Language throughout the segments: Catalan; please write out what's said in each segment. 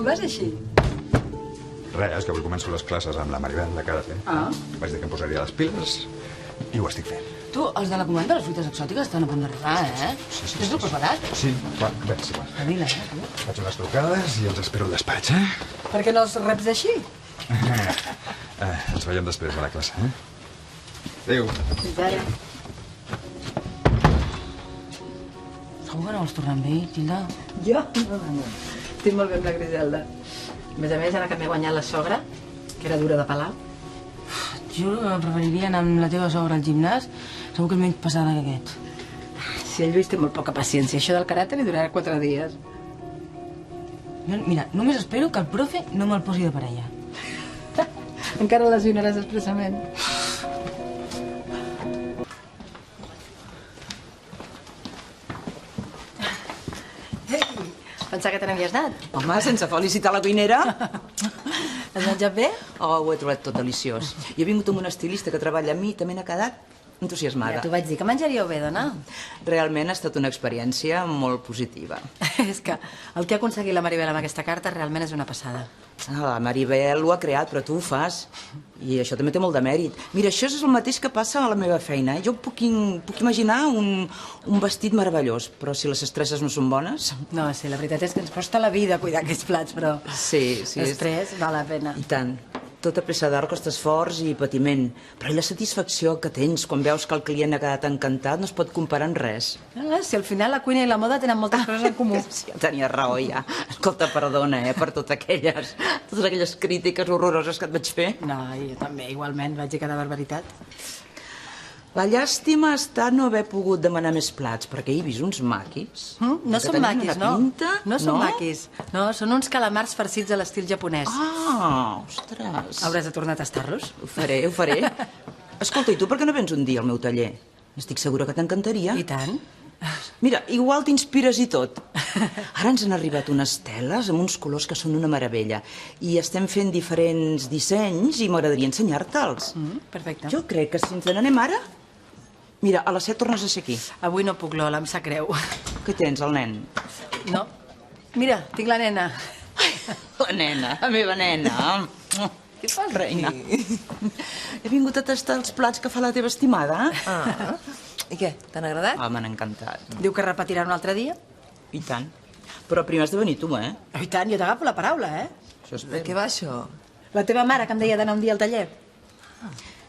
vas així? Res, és que avui començo les classes amb la Maribel de Karate. Vaig dir que em posaria les piles i ho estic fent. Tu, els de la comanda de les fruites exòtiques estan a punt d'arribar, eh? Sí. Tens el preparat? Sí, va, bé, sí, va. Espavila, tu. Faig unes trucades i els espero al despatx, Per què no els reps així? Ens veiem després de la classe, Adéu. Fins ara. Segur que no vols tornar amb ell, Tilda? Jo? No. Estic molt bé amb la Griselda. A més, ara que m'he guanyat la sogra, que era dura de pelar. Juro que preferiria anar amb la teva sogra al gimnàs. Segur que és menys pesada que aquest. Si el Lluís té molt poca paciència, això del karate li durarà 4 dies. Jo, mira, només espero que el profe no me'l posi de parella. Encara el lesionaràs expressament. Pensava que te n'havies anat. Home, sense felicitar la cuinera. Has menjat bé? Oh, ho he trobat tot deliciós. I he vingut amb un estilista que treballa amb mi i també n'ha quedat entusiasmada. Ja t'ho vaig dir que menjaríeu bé, dona. Realment ha estat una experiència molt positiva. És que el que ha aconseguit la Maribel amb aquesta carta realment és una passada. La Maribel ho ha creat, però tu ho fas. I això també té molt de mèrit. Mira, això és el mateix que passa a la meva feina. Jo puc imaginar un vestit meravellós, però si les estresses no són bones... No, sí, la veritat és que ens costa la vida cuidar aquests plats, però... Sí. L'estrès val la pena. I tant. Tota pressa d'art costa esforç i patiment. Però la satisfacció que tens quan veus que el client ha quedat encantat no es pot comparar amb res. Si al final la cuina i la moda tenen moltes coses en comú. Sí, tenies raó, ja. Escolta, perdona, per totes aquelles crítiques horroroses que et vaig fer. No, jo també, igualment, vaig dir cada barbaritat. La llàstima ha estat no haver pogut demanar més plats, perquè he vist uns maquis. No són maquis, no. No són maquis. No, són uns calamars farcits a l'estil japonès. Ah, ostres. Hauràs de tornar a tastar-los? Ho faré. Escolta, i tu per què no vens un dia al meu taller? Estic segura que t'encantaria. I tant. Mira, igual t'inspires i tot. Ara ens han arribat unes teles amb uns colors que són una meravella. I estem fent diferents dissenys i m'agradaria ensenyar-te'ls. Perfecte. Jo crec que si ens n'anem ara... Mira, a les 7 tornes a ser aquí. Avui no puc, Lola, em sap greu. Què tens, el nen? No. Mira, tinc la nena. La nena, la meva nena. Què fas, reina? He vingut a tastar els plats que fa la teva estimada. I què, t'han agradat? M'han encantat. Diu que repetirà un altre dia? I tant. Però primer has de venir tu, I tant, jo t'agafo la paraula, Això espero. De què va això? La teva mare, que em deia d'anar un dia al taller.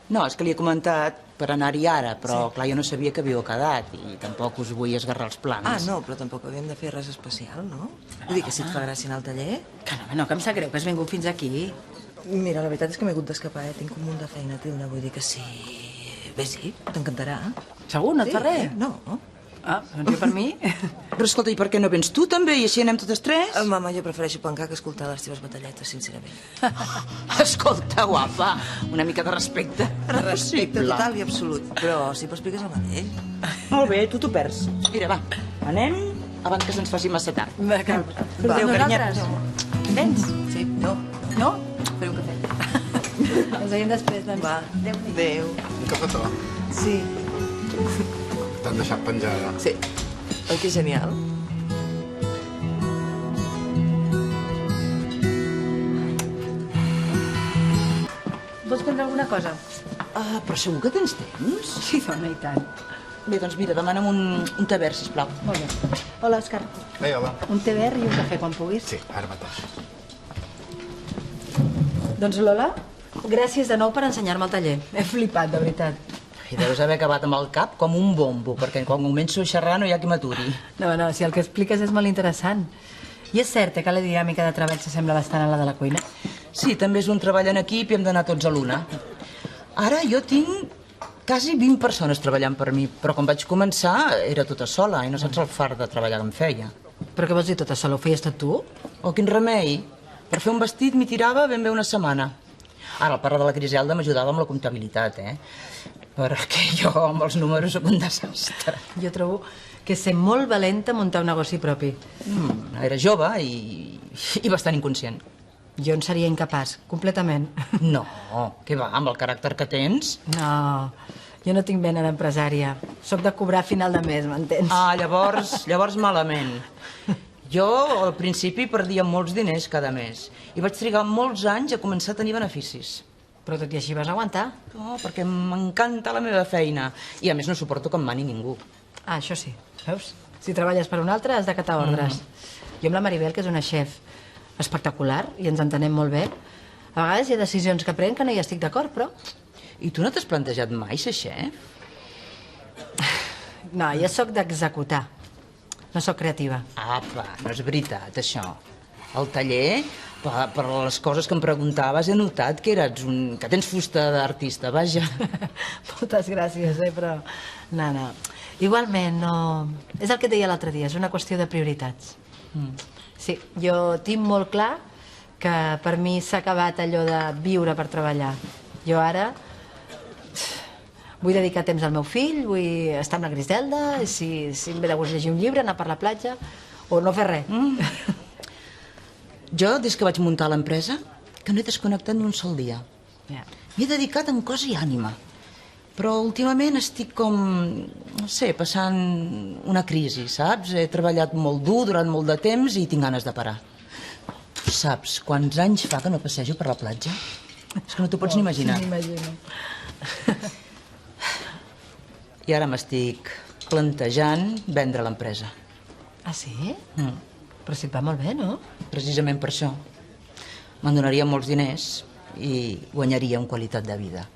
No, és que li he comentat per anar-hi ara, però clar, jo no sabia que havíeu quedat i tampoc us vull esgarrar els plans. No, però tampoc havíem de fer res especial, no? Vull dir que si et fa gràcia anar al taller... Que em sap greu que has vingut fins aquí. Mira, la veritat és que m'he hagut d'escapar, Tinc un munt de feina, Tilda, vull dir que sí... Bé, sí, t'encantarà. Segur, no et fa res? No. Doncs jo per mi... Però escolta, i per què no vens tu també i així anem totes tres? Mama, jo prefereixo pencar que escoltar les teves batalletes, sincerament. Escolta, guapa, una mica de respecte. Respecte total i absolut. Però si m'expliques el mateix. Molt bé, tu t'ho perds. Mira, va, anem abans que se'ns faci massa tard. Adéu, carinyet. Vens? Sí, no. No? Faré un cafè. Ens veiem després, doncs. Va, adéu. Un cafetó. Sí. T'han deixat penjada. Sí. Oi que és genial? Vols prendre alguna cosa? Però segur que tens temps? Sí, dona, i tant. Bé, doncs mira, demana'm un té verd, sisplau. Molt bé. Hola, Òscar. Ei, hola. Un té verd i un cafè, quan puguis. Sí, ara mateix. Doncs, Lola, gràcies de nou per ensenyar-me el taller. He flipat, de veritat. I deus haver acabat amb el cap com un bombo, perquè quan començo a xerrar no hi ha qui m'aturi. No, si el que expliques és molt interessant. I és cert que la dinàmica de treball s'assembla bastant a la de la cuina? Sí, també és un treball en equip i hem d'anar tots a l'una. Ara jo tinc quasi 20 persones treballant per mi, però quan vaig començar era tota sola i no saps el fart de treballar que em feia. Però què vols dir tota sola? Ho feies tot tu? Oh, quin remei! Per fer un vestit m'hi tirava ben bé una setmana. Ara, el pare de la Griselda m'ajudava amb la comptabilitat, perquè jo amb els números soc un desastre. Jo trobo que ser molt valenta muntar un negoci propi. Era jove i bastant inconscient. Jo en seria incapaç, completament. No, què va, amb el caràcter que tens? No, jo no tinc vena d'empresària. Soc de cobrar a final de mes, m'entens? Llavors malament. Jo, al principi, perdia molts diners cada mes i vaig trigar molts anys a començar a tenir beneficis. Però tot i així vas aguantar. No, perquè m'encanta la meva feina i, a més, no suporto que em mani ningú. Ah, això sí, veus? Si treballes per un altre has d'acatar ordres. Jo amb la Maribel, que és una xef espectacular i ens entenem molt bé, a vegades hi ha decisions que prenc que no hi estic d'acord, però... I tu no t'has plantejat mai ser xef? No, jo sóc d'executar. No sóc creativa. Apa, no és veritat, això. Al taller, per les coses que em preguntaves, he notat que que tens fusta d'artista, vaja. Moltes gràcies, però... No. Igualment, no... És el que et deia l'altre dia, és una qüestió de prioritats. Sí, jo tinc molt clar que per mi s'ha acabat allò de viure per treballar. Jo ara vull dedicar temps al meu fill, vull estar amb la Griselda, si em ve de gust llegir un llibre, anar per la platja, o no fer res. Jo, des que vaig muntar l'empresa, que no he desconnectat ni un sol dia. Ja. M'he dedicat en cos i ànima. Però últimament estic com, no sé, passant una crisi, saps? He treballat molt dur durant molt de temps i tinc ganes de parar. Tu saps quants anys fa que no passejo per la platja? És que no t'ho pots ni imaginar. M'imagino. I ara m'estic plantejant vendre l'empresa. Ah, sí? Però si et va molt bé, no? Precisament per això. Me'n donaria molts diners i guanyaria en qualitat de vida.